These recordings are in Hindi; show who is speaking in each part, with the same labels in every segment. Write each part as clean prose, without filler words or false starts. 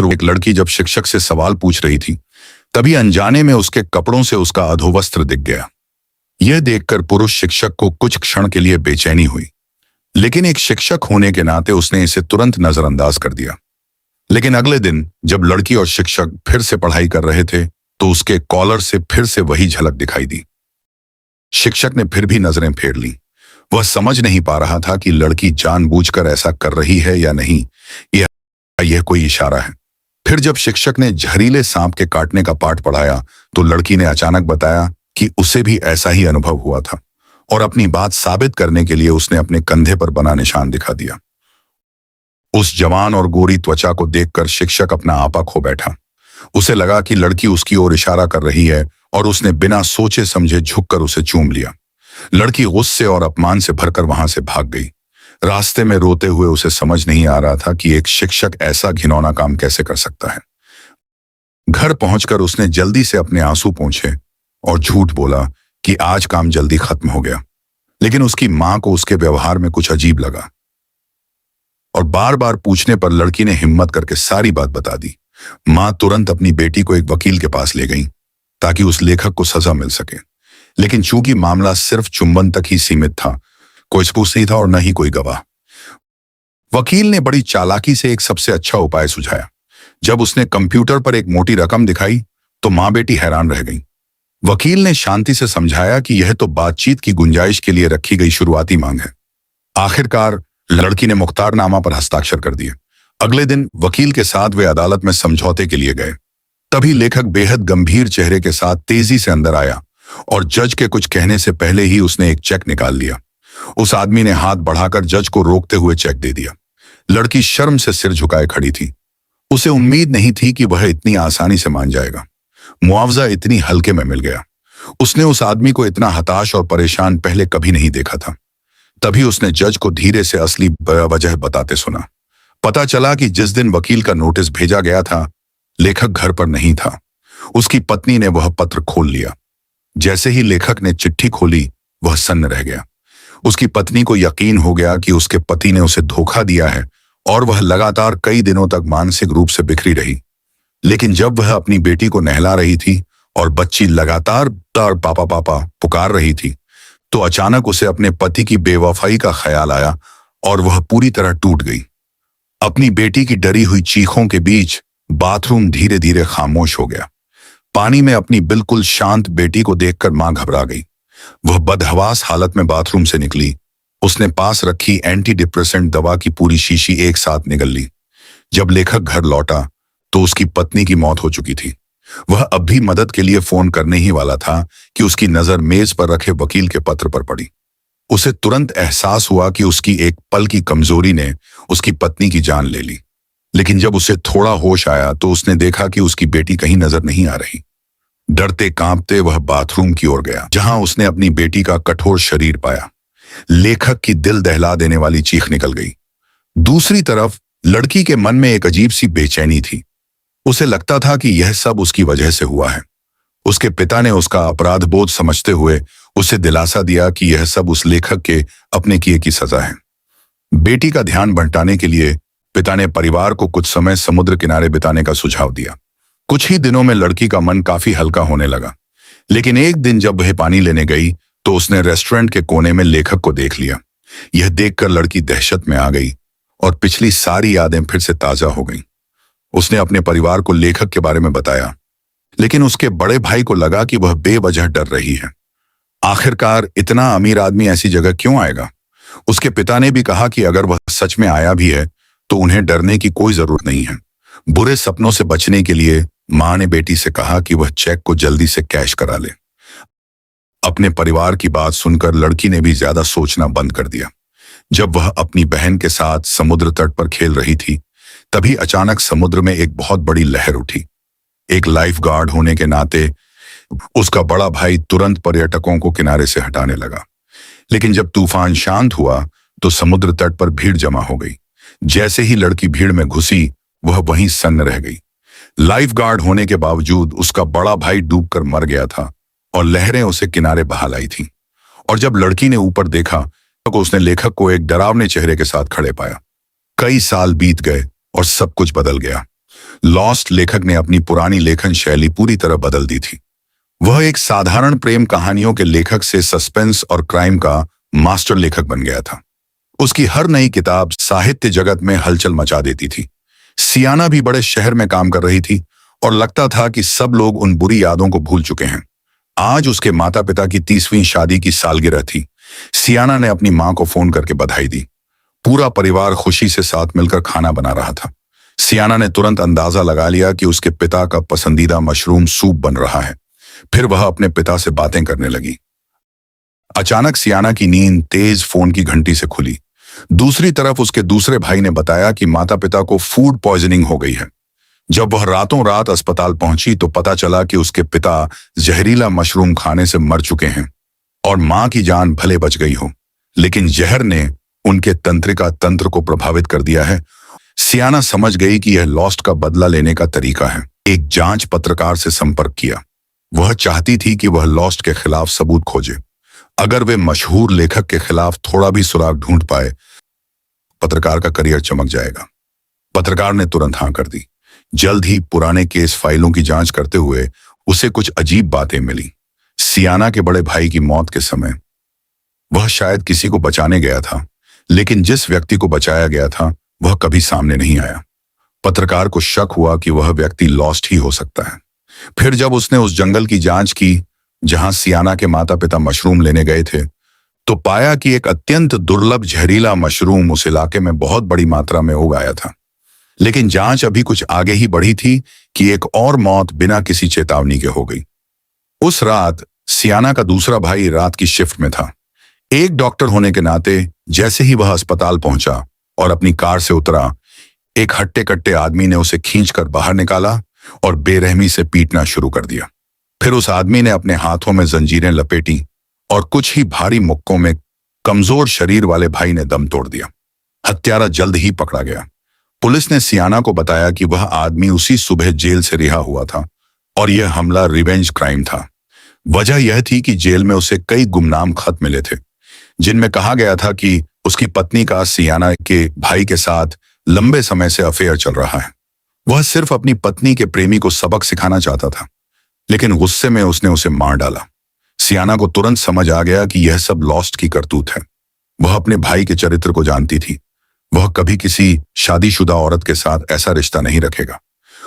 Speaker 1: एक लड़की जब शिक्षक से सवाल पूछ रही थी, तभी अनजाने में उसके कपड़ों से उसका अधोवस्त्र दिख गया। यह देखकर पुरुष शिक्षक को कुछ क्षण के लिए बेचैनी हुई, लेकिन एक शिक्षक होने के नाते उसने इसे तुरंत नजरअंदाज कर दिया। लेकिन अगले दिन जब लड़की और शिक्षक फिर से पढ़ाई कर रहे थे, तो उसके कॉलर से फिर से वही झलक दिखाई दी। शिक्षक ने फिर भी नजरें फेर ली। वह समझ नहीं पा रहा था कि लड़की जानबूझकर ऐसा कर रही है या नहीं, या यह कोई इशारा है। फिर जब शिक्षक ने जहरीले सांप के काटने का पाठ पढ़ाया, तो लड़की ने अचानक बताया कि उसे भी ऐसा ही अनुभव हुआ था, और अपनी बात साबित करने के लिए उसने अपने कंधे पर बना निशान दिखा दिया। उस जवान और गोरी त्वचा को देखकर शिक्षक अपना आपा खो बैठा। उसे लगा कि लड़की उसकी ओर इशारा कर रही है, और उसने बिना सोचे समझे झुककर उसे चूम लिया। लड़की गुस्से और अपमान से भरकर वहां से भाग गई। रास्ते में रोते हुए उसे समझ नहीं आ रहा था कि एक शिक्षक ऐसा घिनौना काम कैसे कर सकता है। घर पहुंचकर उसने जल्दी से अपने आंसू पोंछे और झूठ बोला कि आज काम जल्दी खत्म हो गया। लेकिन उसकी मां को उसके व्यवहार में कुछ अजीब लगा, और बार बार पूछने पर लड़की ने हिम्मत करके सारी बात बता दी। मां तुरंत अपनी बेटी को एक वकील के पास ले गई ताकि उस लेखक को सजा मिल सके। लेकिन चूंकि मामला सिर्फ चुंबन तक ही सीमित था, कोई सबूत नहीं था और न ही कोई गवाह। वकील ने बड़ी चालाकी से एक सबसे अच्छा उपाय सुझाया। जब उसने कंप्यूटर पर एक मोटी रकम दिखाई, तो मां बेटी हैरान रह गई। वकील ने शांति से समझाया कि यह तो बातचीत की गुंजाइश के लिए रखी गई शुरुआती मांग है। आखिरकार लड़की ने मुख्तारनामा पर हस्ताक्षर कर दिए। अगले दिन वकील के साथ वे अदालत में समझौते के लिए गए। तभी लेखक बेहद गंभीर चेहरे के साथ तेजी से अंदर आया, और जज के कुछ कहने से पहले ही उसने एक चेक निकाल लिया। उस आदमी ने हाथ बढ़ाकर जज को रोकते हुए चेक दे दिया। लड़की शर्म से सिर झुकाए खड़ी थी। उसे उम्मीद नहीं थी कि वह इतनी आसानी से मान जाएगा। मुआवजा इतनी हल्के में मिल गया। उसने उस आदमी को इतना हताश और परेशान पहले कभी नहीं देखा था। तभी उसने जज को धीरे से असली वजह बताते सुना। पता चला कि जिस दिन वकील का नोटिस भेजा गया था, लेखक घर पर नहीं था। उसकी पत्नी ने वह पत्र खोल लिया। जैसे ही लेखक ने चिट्ठी खोली, वह सन्न रह गया। उसकी पत्नी को यकीन हो गया कि उसके पति ने उसे धोखा दिया है, और वह लगातार कई दिनों तक मानसिक रूप से बिखरी रही। लेकिन जब वह अपनी बेटी को नहला रही थी और बच्ची लगातार पापा पापा पुकार रही थी, तो अचानक उसे अपने पति की बेवफाई का ख्याल आया और वह पूरी तरह टूट गई। अपनी बेटी की डरी हुई चीखों के बीच बाथरूम धीरे धीरे खामोश हो गया। पानी में अपनी बिल्कुल शांत बेटी को देखकर मां घबरा गई। वह बदहवास हालत में बाथरूम से निकली। उसने पास रखी एंटी डिप्रेसेंट दवा की पूरी शीशी एक साथ निगल ली। जब लेखक घर लौटा, तो उसकी पत्नी की मौत हो चुकी थी। वह अब भी मदद के लिए फोन करने ही वाला था कि उसकी नजर मेज पर रखे वकील के पत्र पर पड़ी। उसे तुरंत एहसास हुआ कि उसकी एक पल की कमजोरी ने उसकी पत्नी की जान ले ली। लेकिन जब उसे थोड़ा होश आया, तो उसने देखा कि उसकी बेटी कहीं नजर नहीं आ रही। डरते कांपते वह बाथरूम की ओर गया, जहां उसने अपनी बेटी का कठोर शरीर पाया। लेखक की दिल दहला देने वाली चीख निकल गई। दूसरी तरफ लड़की के मन में एक अजीब सी बेचैनी थी। उसे लगता था कि यह सब उसकी वजह से हुआ है। उसके पिता ने उसका अपराध बोध समझते हुए उसे दिलासा दिया कि यह सब उस लेखक के अपने किए की सजा है। बेटी का ध्यान बंटाने के लिए पिता ने परिवार को कुछ समय समुद्र किनारे बिताने का सुझाव दिया। कुछ ही दिनों में लड़की का मन काफी हल्का होने लगा। लेकिन एक दिन जब वह पानी लेने गई, तो उसने रेस्टोरेंट के कोने में लेखक को देख लिया। यह देखकर लड़की दहशत में आ गई और पिछली सारी यादें फिर से ताजा हो गईं। उसने अपने परिवार को लेखक के बारे में बताया, लेकिन उसके बड़े भाई को लगा कि वह बेवजह डर रही है। आखिरकार इतना अमीर आदमी ऐसी जगह क्यों आएगा? उसके पिता ने भी कहा कि अगर वह सच में आया भी है, तो उन्हें डरने की कोई जरूरत नहीं है। बुरे सपनों से बचने के लिए मां ने बेटी से कहा कि वह चेक को जल्दी से कैश करा ले। अपने परिवार की बात सुनकर लड़की ने भी ज्यादा सोचना बंद कर दिया। जब वह अपनी बहन के साथ समुद्र तट पर खेल रही थी, तभी अचानक समुद्र में एक बहुत बड़ी लहर उठी। एक लाइफ गार्ड होने के नाते उसका बड़ा भाई तुरंत पर्यटकों को किनारे से हटाने लगा। लेकिन जब तूफान शांत हुआ, तो समुद्र तट पर भीड़ जमा हो गई। जैसे ही लड़की भीड़ में घुसी, वह वहीं सन्न रह गई। लाइफ गार्ड होने के बावजूद उसका बड़ा भाई डूबकर मर गया था और लहरें उसे किनारे बहा लाई थीं। और जब लड़की ने ऊपर देखा, तो उसने लेखक को एक डरावने चेहरे के साथ खड़े पाया। कई साल बीत गए और सब कुछ बदल गया। लॉस्ट लेखक ने अपनी पुरानी लेखन शैली पूरी तरह बदल दी थी। वह एक साधारण प्रेम कहानियों के लेखक से सस्पेंस और क्राइम का मास्टर लेखक बन गया था। उसकी हर नई किताब साहित्य जगत में हलचल मचा देती थी। सियाना भी बड़े शहर में काम कर रही थी और लगता था कि सब लोग उन बुरी यादों को भूल चुके हैं। आज उसके माता पिता की 30वीं शादी की सालगिरह थी। सियाना ने अपनी मां को फोन करके बधाई दी। पूरा परिवार खुशी से साथ मिलकर खाना बना रहा था। सियाना ने तुरंत अंदाजा लगा लिया कि उसके पिता का पसंदीदा मशरूम सूप बन रहा है। फिर वह अपने पिता से बातें करने लगी। अचानक सियाना की नींद तेज फोन की घंटी से खुली। दूसरी तरफ उसके दूसरे भाई ने बताया कि माता पिता को फूड पॉइजनिंग हो गई है। जब वह रातों रात अस्पताल पहुंची तो पता चला कि उसके पिता जहरीला मशरूम खाने से मर चुके हैं और मां की जान भले बच गई हो, लेकिन जहर ने उनके तंत्रिका तंत्र को प्रभावित कर दिया है। सियाना समझ गई कि यह लॉस्ट का बदला लेने का तरीका है। एक जांच पत्रकार से संपर्क किया। वह चाहती थी कि वह लॉस्ट के खिलाफ सबूत खोजे। अगर वे मशहूर लेखक के खिलाफ थोड़ा भी सुराग ढूंढ पाए, पत्रकार का करियर चमक जाएगा। पत्रकार ने तुरंत हां कर दी। जल्द ही पुराने केस फाइलों की जांच करते हुए उसे कुछ अजीब बातें मिली। सियाना के बड़े भाई की मौत के समय वह शायद किसी को बचाने गया था, लेकिन जिस व्यक्ति को बचाया गया था वह कभी सामने नहीं आया। पत्रकार को शक हुआ कि वह व्यक्ति लॉस्ट ही हो सकता है। फिर जब उसने उस जंगल की जांच की जहां सियाना के माता पिता मशरूम लेने गए थे, तो पाया कि एक अत्यंत दुर्लभ जहरीला मशरूम उस इलाके में बहुत बड़ी मात्रा में उग आया था। लेकिन जांच अभी कुछ आगे ही बढ़ी थी कि एक और मौत बिना किसी चेतावनी के हो गई। उस रात सियाना का दूसरा भाई रात की शिफ्ट में था। एक डॉक्टर होने के नाते जैसे ही वह अस्पताल पहुंचा और अपनी कार से उतरा, एक हट्टे कट्टे आदमी ने उसे खींचकर बाहर निकाला और बेरहमी से पीटना शुरू कर दिया। फिर उस आदमी ने अपने हाथों में जंजीरें लपेटी और कुछ ही भारी मुक्कों में कमजोर शरीर वाले भाई ने दम तोड़ दिया। हत्यारा जल्द ही पकड़ा गया। पुलिस ने सियाना को बताया कि वह आदमी उसी सुबह जेल से रिहा हुआ था और यह हमला रिवेंज क्राइम था। वजह यह थी कि जेल में उसे कई गुमनाम खत मिले थे, जिनमें कहा गया था कि उसकी पत्नी का सियाना के भाई के साथ लंबे समय से अफेयर चल रहा है। वह सिर्फ अपनी पत्नी के प्रेमी को सबक सिखाना चाहता था, लेकिन गुस्से में उसने उसे मार डाला। सियाना को तुरंत समझ आ गया कि यह सब लॉस्ट की करतूत है। वह अपने भाई के चरित्र को जानती थी। वह कभी किसी शादीशुदा औरत के साथ ऐसा रिश्ता नहीं रखेगा।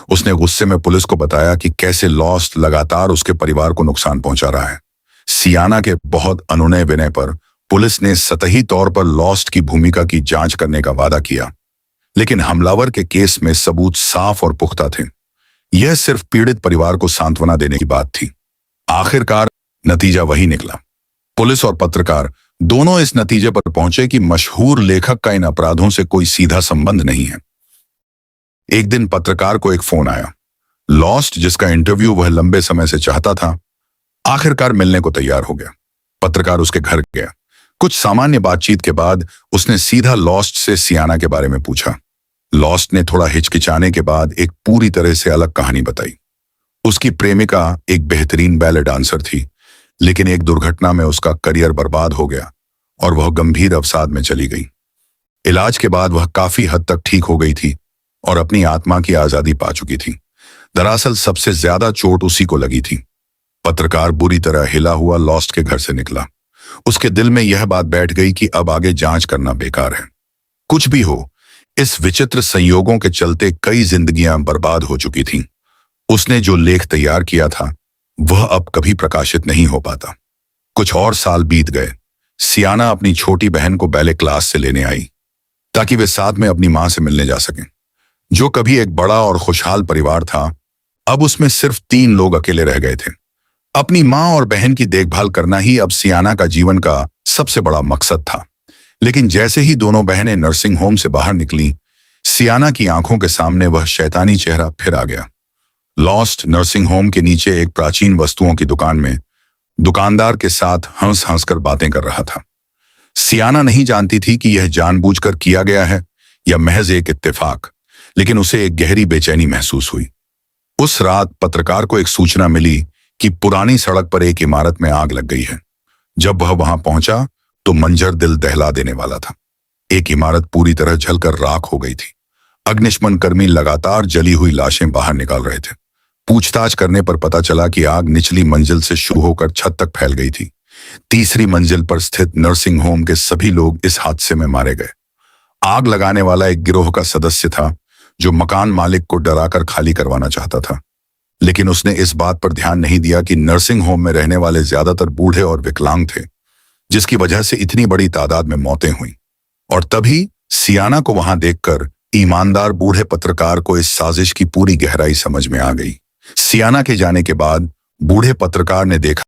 Speaker 1: उसने गुस्से में पुलिस को बताया कि कैसे लॉस्ट लगातार उसके परिवार को नुकसान पहुंचा रहा है। सियाना के बहुत अनुनय विनय पर पुलिस ने सतही तौर पर लॉस्ट की भूमिका की जांच करने का वादा किया, लेकिन हमलावर के केस में सबूत साफ और पुख्ता थे। यह सिर्फ पीड़ित परिवार को सांत्वना देने की बात थी। आखिरकार नतीजा वही निकला। पुलिस और पत्रकार दोनों इस नतीजे पर पहुंचे कि मशहूर लेखक का इन अपराधों से कोई सीधा संबंध नहीं है। एक दिन पत्रकार को एक फोन आया। लॉस्ट, जिसका इंटरव्यू वह लंबे समय से चाहता था, आखिरकार मिलने को तैयार हो गया। पत्रकार उसके घर गया। कुछ सामान्य बातचीत के बाद उसने सीधा लॉस्ट से सियाना के बारे में पूछा। लॉस्ट ने थोड़ा हिचकिचाने के बाद एक पूरी तरह से अलग कहानी बताई। उसकी प्रेमिका एक बेहतरीन बैले डांसर थी, लेकिन एक दुर्घटना में उसका करियर बर्बाद हो गया और वह गंभीर अवसाद में चली गई। इलाज के बाद वह काफी हद तक ठीक हो गई थी और अपनी आत्मा की आजादी पा चुकी थी। दरअसल सबसे ज्यादा चोट उसी को लगी थी। पत्रकार बुरी तरह हिला हुआ लॉस्ट के घर से निकला। उसके दिल में यह बात बैठ गई कि अब आगे जांच करना बेकार है। कुछ भी हो, इस विचित्र संयोगों के चलते कई जिंदगियां बर्बाद हो चुकी थीं। उसने जो लेख तैयार किया था वह अब कभी प्रकाशित नहीं हो पाता। कुछ और साल बीत गए। सियाना अपनी छोटी बहन को बैले क्लास से लेने आई ताकि वे साथ में अपनी मां से मिलने जा सकें। जो कभी एक बड़ा और खुशहाल परिवार था, अब उसमें सिर्फ 3 लोग अकेले रह गए थे। अपनी मां और बहन की देखभाल करना ही अब सियाना का जीवन का सबसे बड़ा मकसद था। लेकिन जैसे ही दोनों बहनें नर्सिंग होम से बाहर निकली, सियाना की आंखों के सामने वह शैतानी चेहरा फिर आ गया। लॉस्ट नर्सिंग होम के नीचे एक प्राचीन वस्तुओं की दुकान में दुकानदार के साथ हंस हंसकर बातें कर रहा था। सियाना नहीं जानती थी कि यह जानबूझकर किया गया है या महज एक इत्तेफाक, लेकिन उसे एक गहरी बेचैनी महसूस हुई। उस रात पत्रकार को एक सूचना मिली कि पुरानी सड़क पर एक इमारत में आग लग गई है। जब वह वहां पहुंचा तो मंजर दिल दहला देने वाला था। एक इमारत पूरी तरह जलकर राख हो गई थी। अग्निशमन कर्मी लगातार जली हुई लाशें बाहर निकाल रहे थे। पूछताछ करने पर पता चला कि आग निचली मंजिल से शुरू होकर छत तक फैल गई थी। तीसरी मंजिल पर स्थित नर्सिंग होम के सभी लोग इस हादसे में मारे गए। आग लगाने वाला एक गिरोह का सदस्य था जो मकान मालिक को डराकर खाली करवाना चाहता था, लेकिन उसने इस बात पर ध्यान नहीं दिया कि नर्सिंग होम में रहने वाले ज्यादातर बूढ़े और विकलांग थे, जिसकी वजह से इतनी बड़ी तादाद में मौतें हुई। और तभी सियाना को वहां देखकर ईमानदार बूढ़े पत्रकार को इस साजिश की पूरी गहराई समझ में आ गई। सियाना के जाने के बाद बूढ़े पत्रकार ने देखा